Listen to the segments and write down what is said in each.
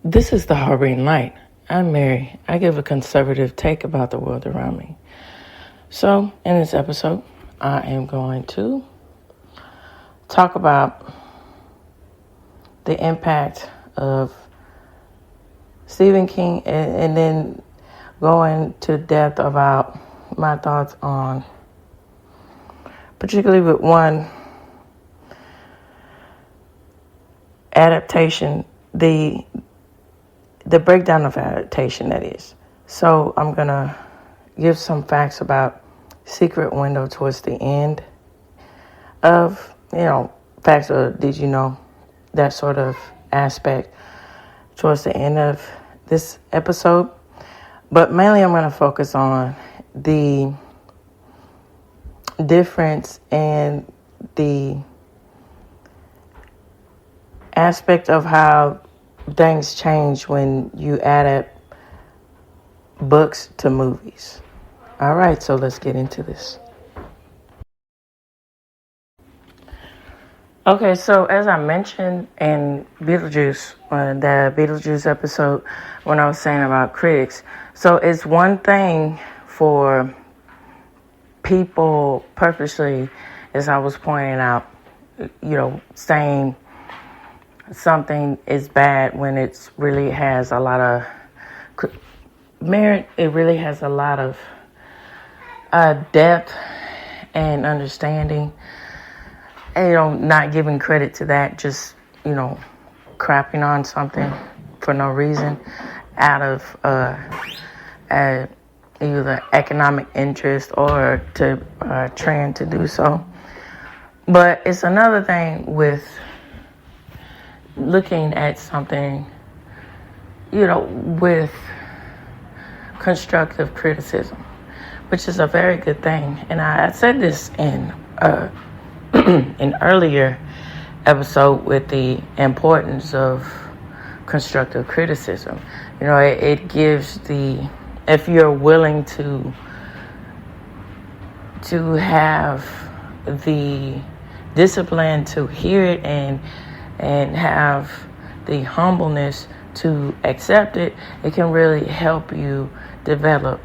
This is the Harboring Light. I'm Mary. I give a conservative take about the world around me. So, in this episode, I am going to talk about the impact of Stephen King and then go into depth about my thoughts on, particularly with one adaptation, the breakdown of adaptation, that is. So I'm going to give some facts about Secret Window towards the end of, facts of did you know, that sort of aspect towards the end of this episode. But mainly I'm going to focus on the difference and the aspect of how things change when you adapt books to movies. All right, so let's get into this. Okay, so as I mentioned in Beetlejuice, the Beetlejuice episode, when I was saying about critics, so it's one thing for people purposely, as I was pointing out, saying something is bad when it really has a lot of merit. It really has a lot of depth and understanding. And, not giving credit to that, just, crapping on something for no reason out of either economic interest or to trend to do so. But it's another thing with looking at something, with constructive criticism, which is a very good thing. And I said this in an earlier episode with the importance of constructive criticism. It gives if you're willing to have the discipline to hear it and have the humbleness to accept it, it can really help you develop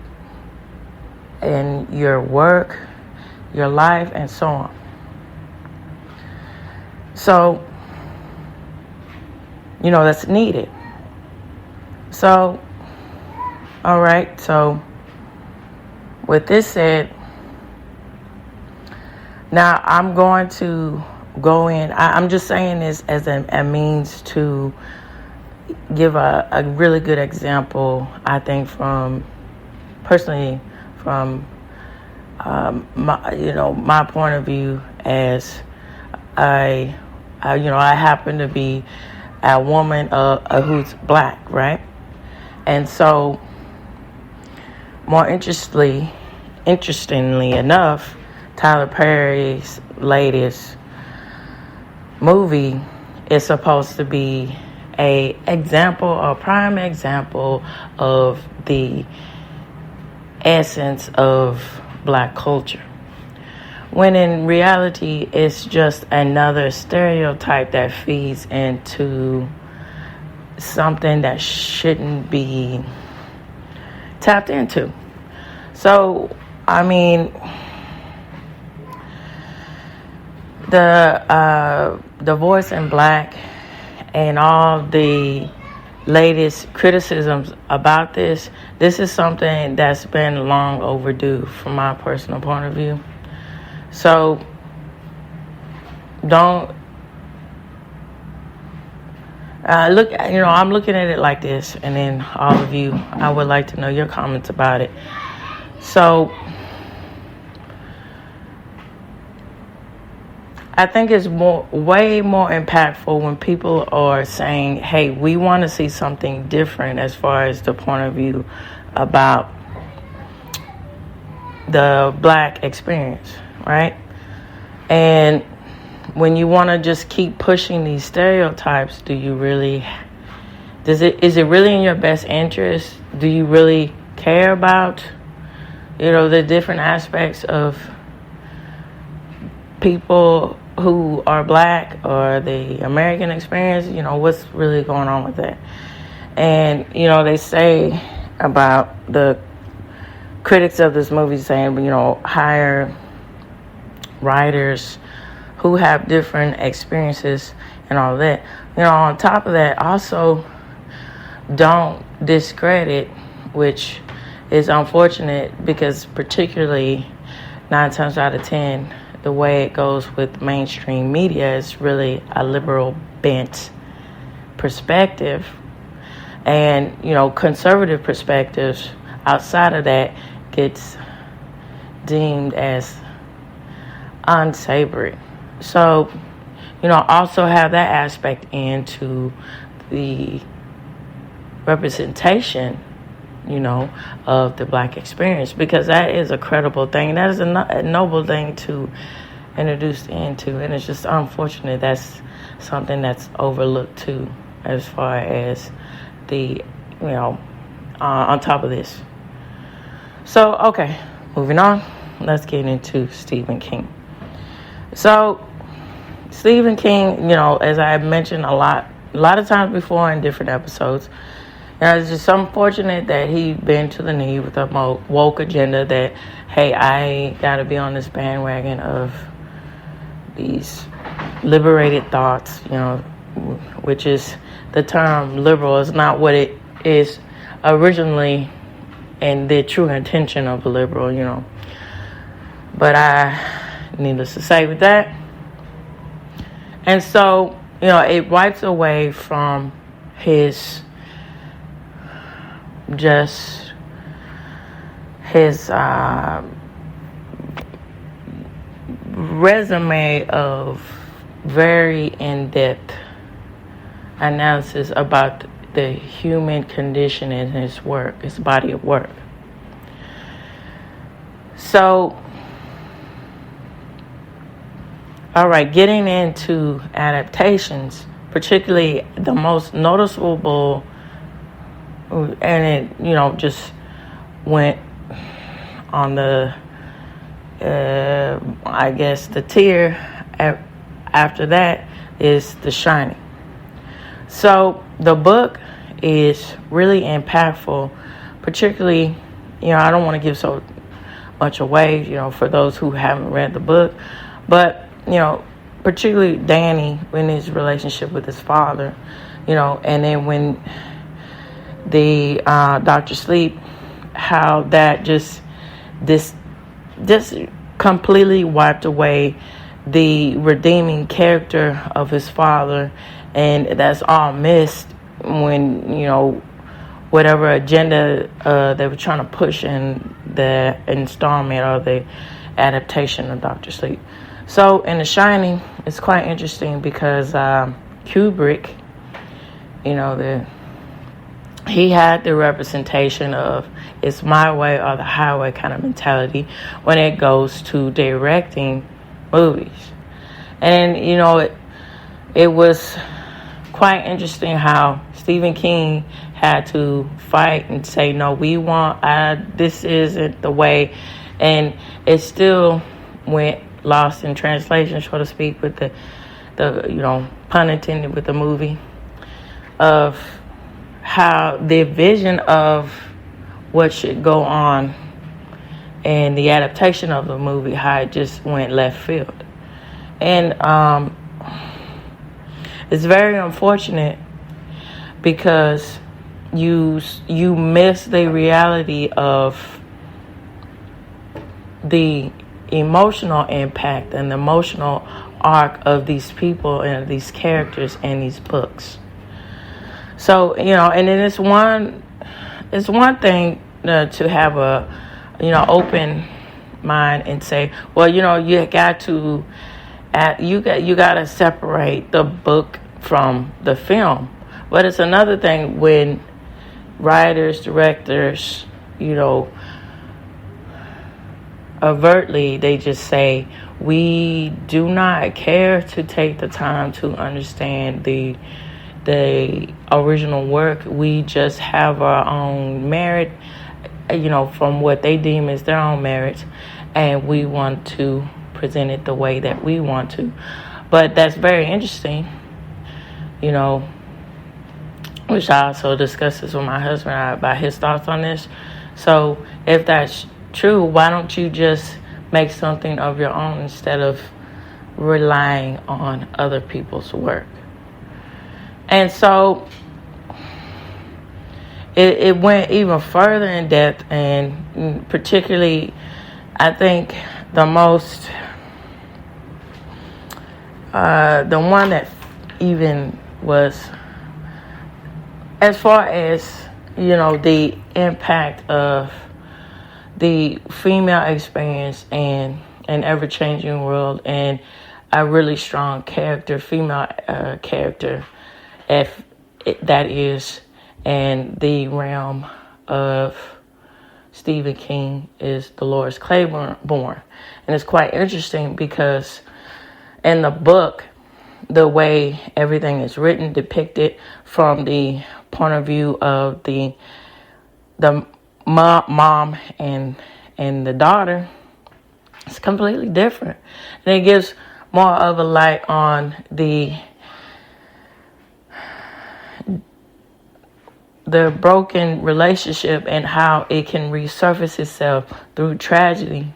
in your work, your life, and so on. So, that's needed. So, all right, so with this said, now I'm going to go in. I'm just saying this as a means to give a really good example, I think, personally from my point of view, as I happen to be a woman who's black, right? And so, more interestingly enough, Tyler Perry's latest movie is supposed to be a prime example of the essence of black culture, when in reality it's just another stereotype that feeds into something that shouldn't be tapped into. So, I mean, the Voice in Black and all the latest criticisms about this is something that's been long overdue from my personal point of view. So don't look, I'm looking at it like this, and then all of you, I would like to know your comments about it. So I think it's way more impactful when people are saying, hey, we want to see something different as far as the point of view about the black experience, right? And when you want to just keep pushing these stereotypes, is it really in your best interest? Do you really care about, the different aspects of people who are black or the American experience? What's really going on with that? And, they say about the critics of this movie saying, hire writers who have different experiences and all that. On top of that, also don't discredit, which is unfortunate because particularly 9 times out of 10, the way it goes with mainstream media is really a liberal bent perspective. And, conservative perspectives outside of that gets deemed as unsavory. So, also have that aspect into the representation, of the Black experience, because that is a credible thing. That is a noble thing to introduce into, and it's just unfortunate that's something that's overlooked too, as far as the, on top of this. So, okay, moving on. Let's get into Stephen King. So, Stephen King, as I mentioned a lot of times before in different episodes, it's just unfortunate that he bent to the knee with a woke agenda that, hey, I got to be on this bandwagon of these liberated thoughts, which is the term liberal is not what it is originally and the true intention of a liberal, But needless to say with that. And so, it wipes away from his resume of very in-depth analysis about the human condition in his work, his body of work. So, all right, getting into adaptations, particularly the most noticeable, and it, just went on the, I guess, the tier after that is The Shining. So the book is really impactful, particularly, I don't want to give so much away, for those who haven't read the book, but, particularly Danny in his relationship with his father, and then when the Dr. Sleep, how that just completely wiped away the redeeming character of his father, and that's all missed when whatever agenda they were trying to push in the installment or the adaptation of Dr. Sleep. So in The Shining, it's quite interesting because Kubrick, he had the representation of it's my way or the highway kind of mentality when it goes to directing movies. And, it was quite interesting how Stephen King had to fight and say, no, this isn't the way. And it still went lost in translation, so to speak, with the pun intended with the movie, of how the vision of what should go on and the adaptation of the movie, how it just went left field. And it's very unfortunate because you miss the reality of the emotional impact and the emotional arc of these people and these characters in these books. So, and then it's one thing to have a, open mind and say, well, you got to separate the book from the film. But it's another thing when writers, directors, overtly, they just say, we do not care to take the time to understand the original work. We just have our own merit, from what they deem as their own merits, and we want to present it the way that we want to. But that's very interesting, which I also discussed this with my husband about his thoughts on this. So if that's true, why don't you just make something of your own instead of relying on other people's work? And so it went even further in depth, and particularly, I think the most, the one that even was, as far as, the impact of the female experience in an ever-changing world, and a really strong character, female character, if that is, and the realm of Stephen King, is Dolores Claiborne. And it's quite interesting because in the book, the way everything is written, depicted from the point of view of the mom and the daughter, it's completely different. And it gives more of a light on the broken relationship and how it can resurface itself through tragedy,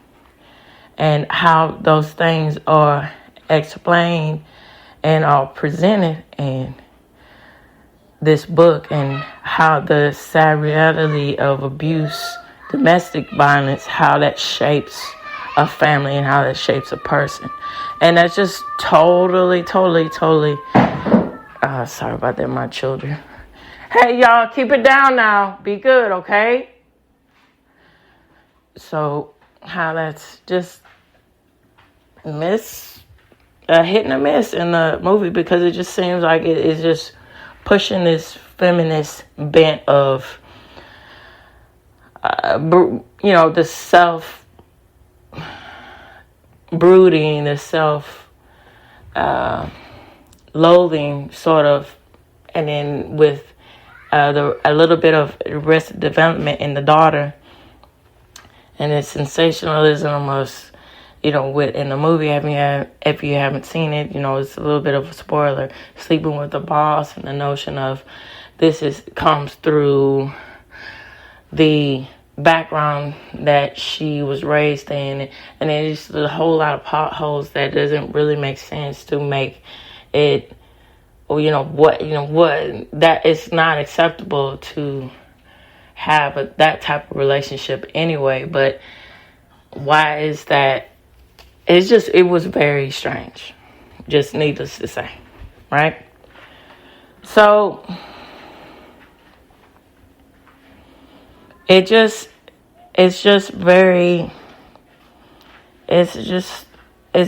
and how those things are explained and are presented in this book, and how the sad reality of abuse, domestic violence, how that shapes a family and how that shapes a person. And that's just totally sorry about that, my children. Hey, y'all, keep it down now. Be good, okay? So how that's just hit and a miss in the movie, because it just seems like it is just pushing this feminist bent of, the self-brooding, the self-loathing sort of, and then with a little bit of arrested development in the daughter, and the sensationalism of, in the movie, if you haven't seen it, it's a little bit of a spoiler, sleeping with the boss, and the notion of this comes through the background that she was raised in, and there's just a whole lot of potholes that doesn't really make sense to make it, that it's not acceptable to have that type of relationship anyway. But why is that? It was very strange, just needless to say, right? So it's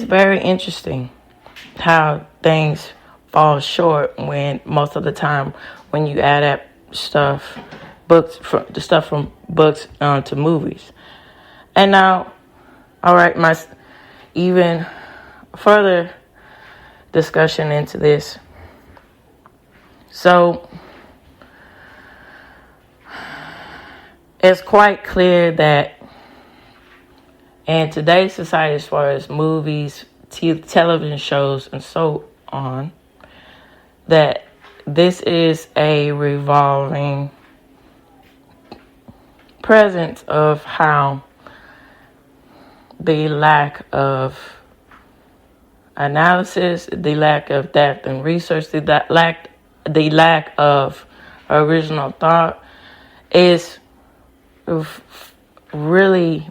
very interesting how things fall short when most of the time when you adapt the stuff from books to movies. And now, all right, my even further discussion into this. So it's quite clear that in today's society, as far as movies, television shows, and so on, that this is a revolving presence of how the lack of analysis, the lack of depth and research, the lack of original thought is really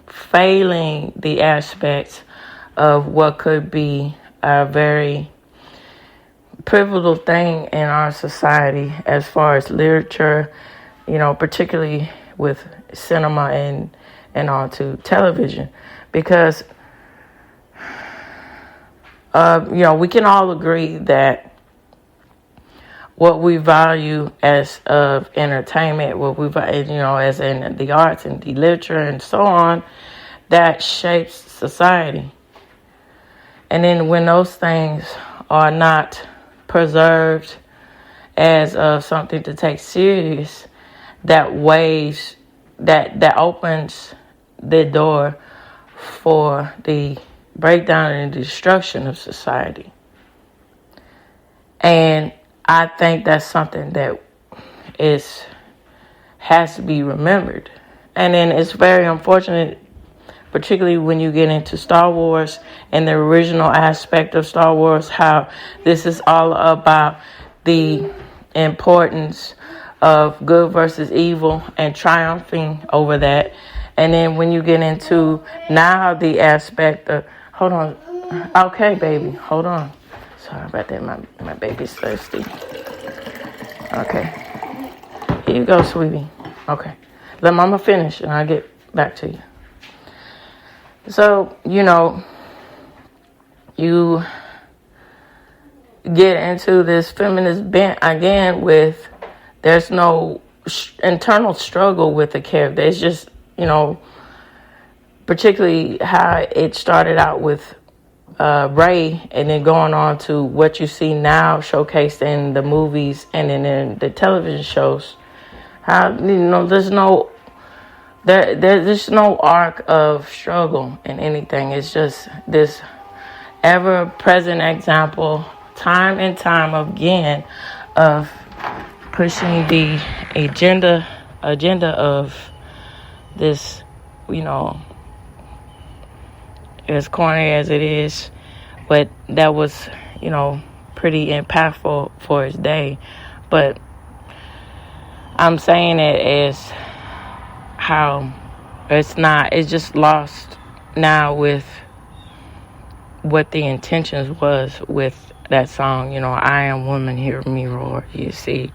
failing the aspects of what could be a very pivotal thing in our society as far as literature, particularly with cinema and on to television. Because, we can all agree that what we value as of entertainment, what we value, as in the arts and the literature and so on, that shapes society. And then when those things are not preserved as of something to take serious, that opens the door for the breakdown and destruction of society. And I think that's something that has to be remembered. And then it's very unfortunate, particularly when you get into Star Wars and the original aspect of Star Wars, how this is all about the importance of good versus evil and triumphing over that. And then when you get into now the aspect of, hold on, okay, baby, hold on. Sorry about that, my baby's thirsty. Okay, here you go, sweetie. Okay, let mama finish and I'll get back to you. So, you get into this feminist bent again with, there's no internal struggle with the character. It's just, particularly how it started out with Ray, and then going on to what you see now showcased in the movies and in the television shows. How, there's no there's no arc of struggle in anything. It's just this ever-present example, time and time again, of pushing the agenda of this, as corny as it is, but that was, pretty impactful for its day. But I'm saying it as how it's just lost now with what the intentions was with that song. I am woman, hear me roar. You see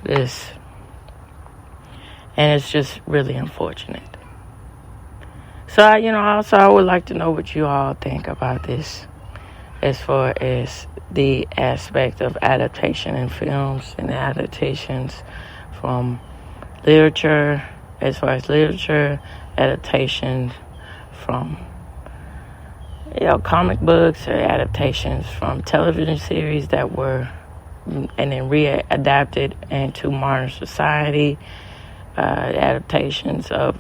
this, and it's just really unfortunate. So I would like to know what you all think about this, as far as the aspect of adaptation in films and adaptations from literature, as far as literature, adaptations from comic books, or adaptations from television series that were and then readapted into modern society, adaptations of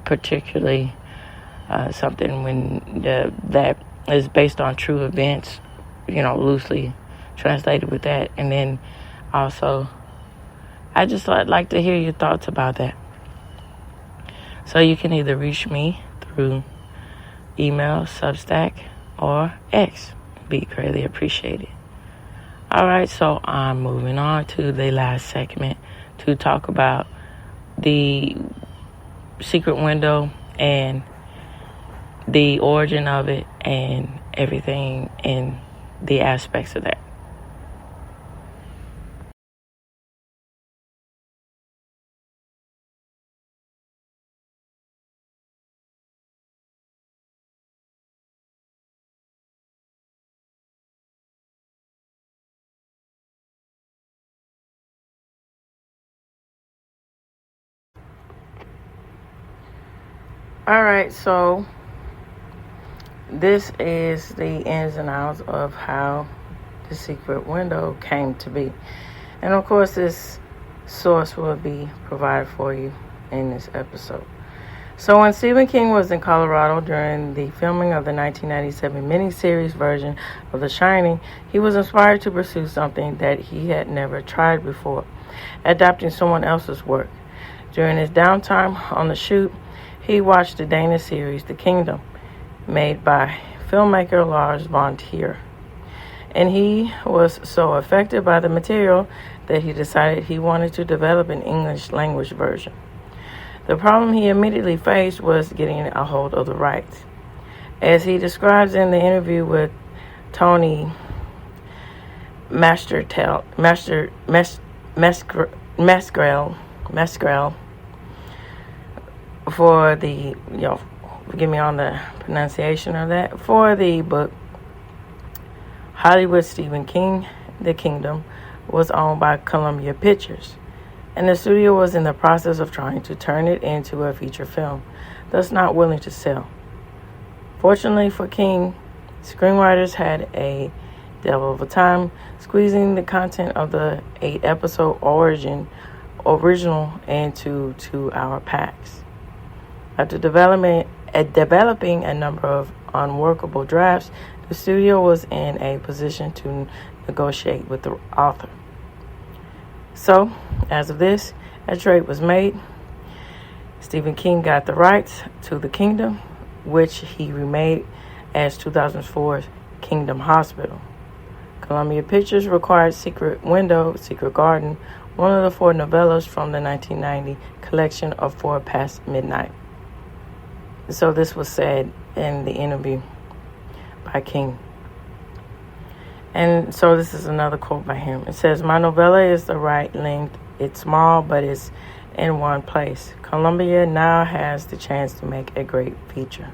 particularly something that is based on true events, loosely translated with that. And then also, I just like to hear your thoughts about that. So you can either reach me through email, Substack, or X. Be greatly appreciated. All right, so I'm moving on to the last segment to talk about the secret window and the origin of it and everything in the aspects of that. All right, so this is the ins and outs of how the secret window came to be. And of course, this source will be provided for you in this episode. So when Stephen King was in Colorado during the filming of the 1997 miniseries version of The Shining, he was inspired to pursue something that he had never tried before, adapting someone else's work. During his downtime on the shoot, he watched the Danish series The Kingdom, made by filmmaker Lars von Trier. And he was so affected by the material that he decided he wanted to develop an English language version. The problem he immediately faced was getting a hold of the rights. As he describes in the interview with Tony Mastrell for the, forgive me on the pronunciation of that, for the book Hollywood Stephen King, The Kingdom, was owned by Columbia Pictures, and the studio was in the process of trying to turn it into a feature film, thus not willing to sell. Fortunately for King, screenwriters had a devil of a time squeezing the content of the 8-episode original into 2-hour packs. After developing a number of unworkable drafts, the studio was in a position to negotiate with the author. So, As of this, a trade was made. Stephen King got the rights to the Kingdom, which he remade as 2004's Kingdom Hospital. Columbia Pictures required Secret Window, Secret Garden, one of the 4 novellas from the 1990 collection of 4 Past Midnight. So this was said in the interview by King. And so this is another quote by him. It says, "My novella is the right length. It's small, but it's in one place. Columbia now has the chance to make a great feature."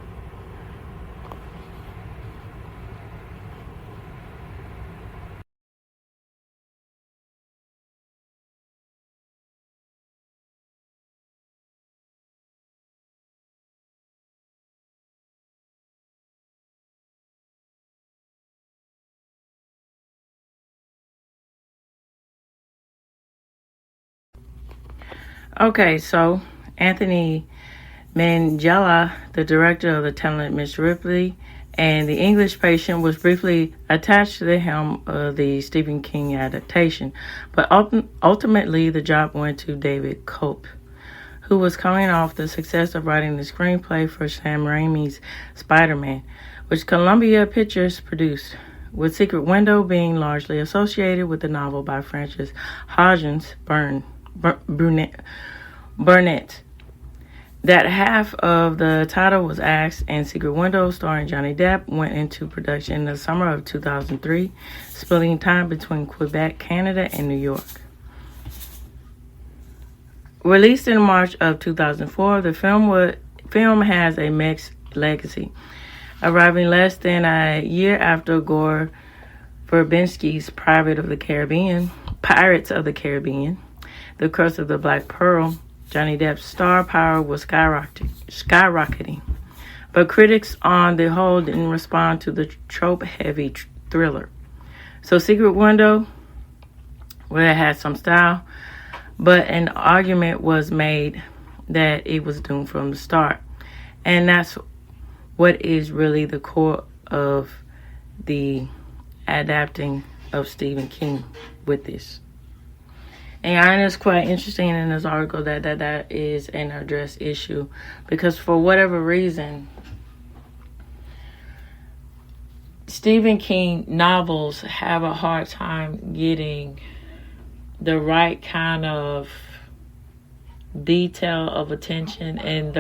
Okay, so Anthony Minghella, the director of The Talented Miss Ripley and The English Patient, was briefly attached to the helm of the Stephen King adaptation, but ultimately the job went to David Cope, who was coming off the success of writing the screenplay for Sam Raimi's Spider-Man, which Columbia Pictures produced, with Secret Window being largely associated with the novel by Frances Hodgins Burnett. That half of the title was axed, and Secret Window, starring Johnny Depp, went into production in the summer of 2003, splitting time between Quebec, Canada, and New York. Released in March of 2004, the film has a mixed legacy, arriving less than a year after Gore Verbinski's Pirates of the Caribbean, The Curse of the Black Pearl. Johnny Depp's star power was skyrocketing, but critics on the whole didn't respond to the trope-heavy thriller. So Secret Window, well, it had some style, but an argument was made that it was doomed from the start. And that's what is really the core of the adapting of Stephen King with this. And I find it's quite interesting in this article that is an addressed issue, because for whatever reason, Stephen King novels have a hard time getting the right kind of detail of attention and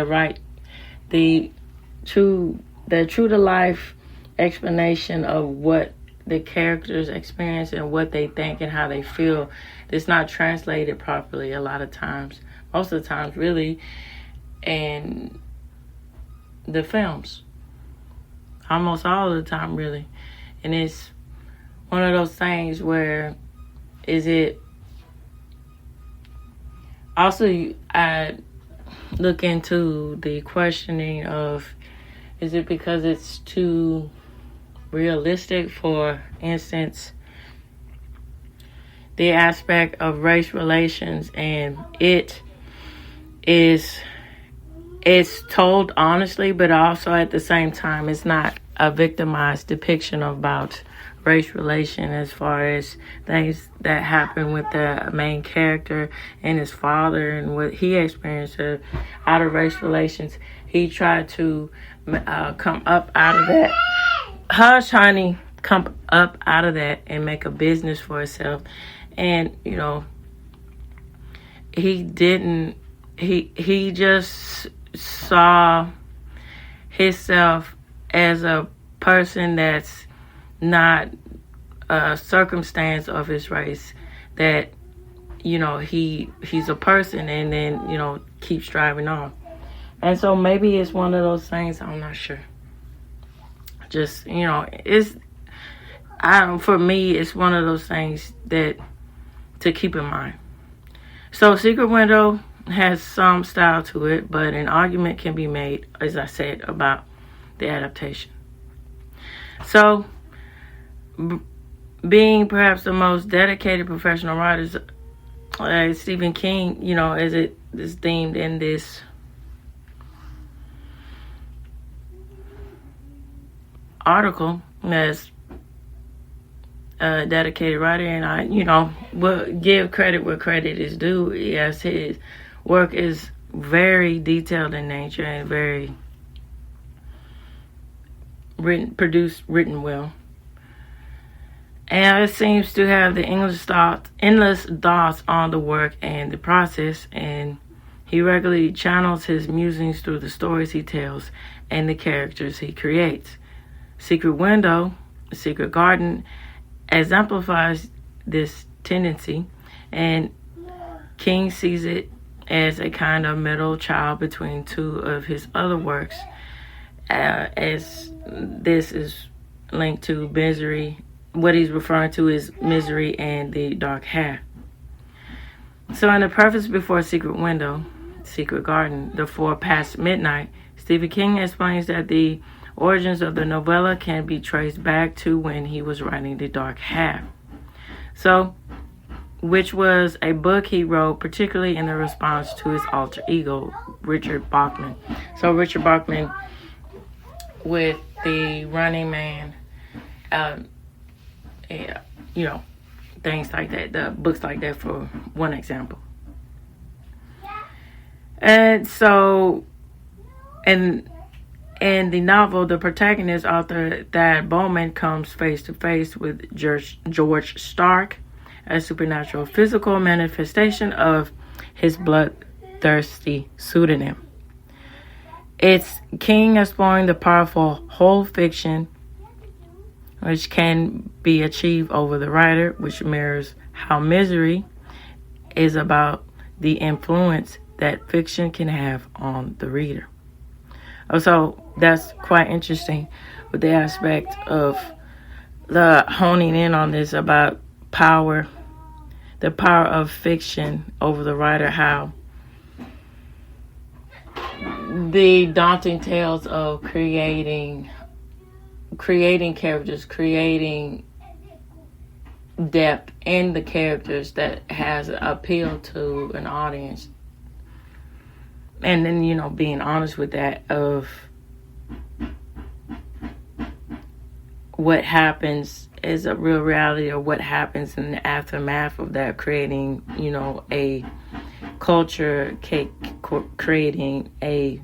the true to life explanation of what the characters experience and what they think and how they feel. It's not translated properly a lot of times, most of the times really, in the films, almost all of the time really. And it's one of those things where I look into the questioning of, is it because it's too realistic? For instance, the aspect of race relations, and it's told honestly, but also at the same time, it's not a victimized depiction about race relation, as far as things that happen with the main character and his father and what he experienced out of race relations. He tried to come up out of that. Hush, honey. Come up out of that and make a business for himself. And, he didn't, he just saw himself as a person that's not a circumstance of his race, that, he's a person, and then, keeps driving on. And so maybe it's one of those things, I'm not sure. Just, for me, it's one of those things that to keep in mind. So Secret Window has some style to it, but an argument can be made, as I said, about the adaptation. So, being perhaps the most dedicated professional writers, Stephen King, as it is themed in this article, as dedicated writer, and I, will give credit where credit is due. Yes, his work is very detailed in nature and very written well. And it seems to have the endless thoughts on the work and the process, and he regularly channels his musings through the stories he tells and the characters he creates. Secret Window, Secret Garden exemplifies this tendency, and King sees it as a kind of middle child between two of his other works, as this is linked to misery. What he's referring to is Misery and the Dark Half. So in the preface before Secret Window, Secret Garden, The Four Past Midnight, Stephen King explains that the origins of the novella can be traced back to when he was writing The Dark Half. So, which was a book he wrote particularly in the response to his alter ego, Richard Bachman. So Richard Bachman with the Running Man, things like that, the books like that, for one example. And so, in the novel, the protagonist, author Thad Bowman, comes face to face with George Stark, a supernatural physical manifestation of his bloodthirsty pseudonym. It's King exploring the powerful whole fiction which can be achieved over the writer, which mirrors how Misery is about the influence that fiction can have on the reader. So that's quite interesting with the aspect of the honing in on this about power, the power of fiction over the writer, how the daunting tales of creating characters, creating depth in the characters that has appeal to an audience. And then, being honest with that, of what happens is a real reality, or what happens in the aftermath of that, creating, a culture, creating a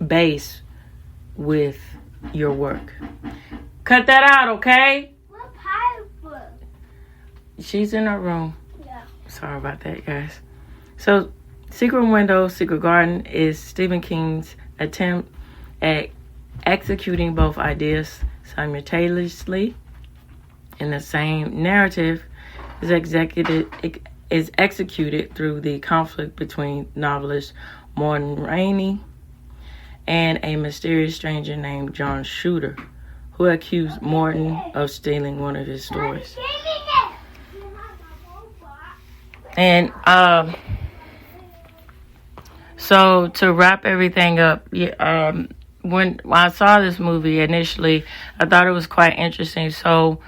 base with your work. Cut that out, okay? What pipe? She's in her room. Yeah. Sorry about that, guys. So, Secret Window, Secret Garden is Stephen King's attempt at executing both ideas simultaneously in the same narrative is executed through the conflict between novelist Morton Rainey and a mysterious stranger named John Shooter, who accused Morton of stealing one of his stories. And so to wrap everything up, when I saw this movie initially, I thought it was quite interesting. So,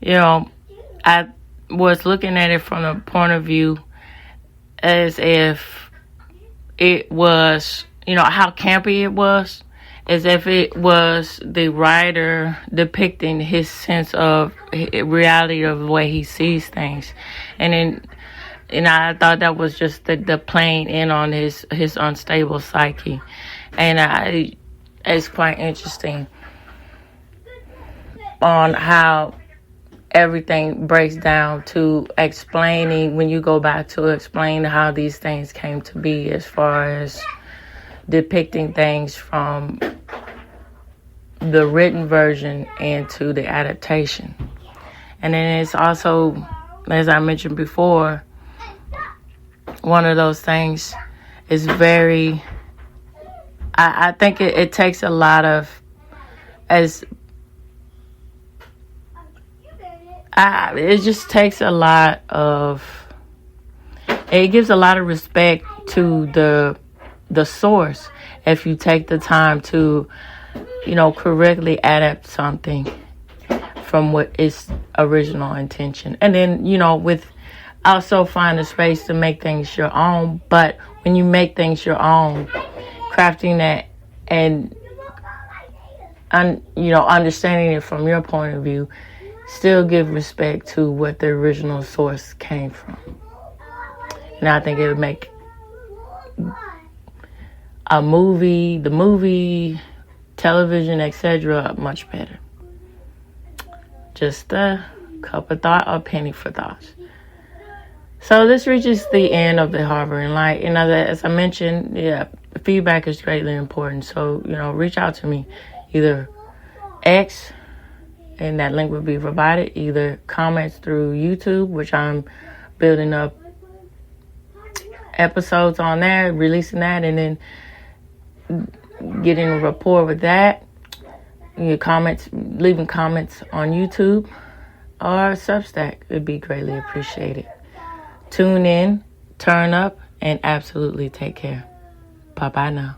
I was looking at it from the point of view as if it was, how campy it was, as if it was the writer depicting his sense of reality of the way he sees things. And then, I thought that was just the playing in on his unstable psyche. And it's quite interesting on how everything breaks down to explaining, when you go back to explain how these things came to be, as far as depicting things from the written version into the adaptation. And then it's also, as I mentioned before, one of those things is very, I think it takes a lot of, it just takes a lot of, it gives a lot of respect to the source if you take the time to, correctly adapt something from what its original intention. And then, with also find a space to make things your own. But when you make things your own, crafting that and understanding it from your point of view, still give respect to what the original source came from. And I think it would make the movie, television, etc. much better. Just a cup of thought, or penny for thought. So this reaches the end of the Harboring Light. And as I mentioned, feedback is greatly important. So, reach out to me. Either X, and that link will be provided. Either comments through YouTube, which I'm building up episodes on there, releasing that, and then getting a rapport with that. Your comments, leaving comments on YouTube or Substack would be greatly appreciated. Tune in, turn up, and absolutely take care. Bye-bye now.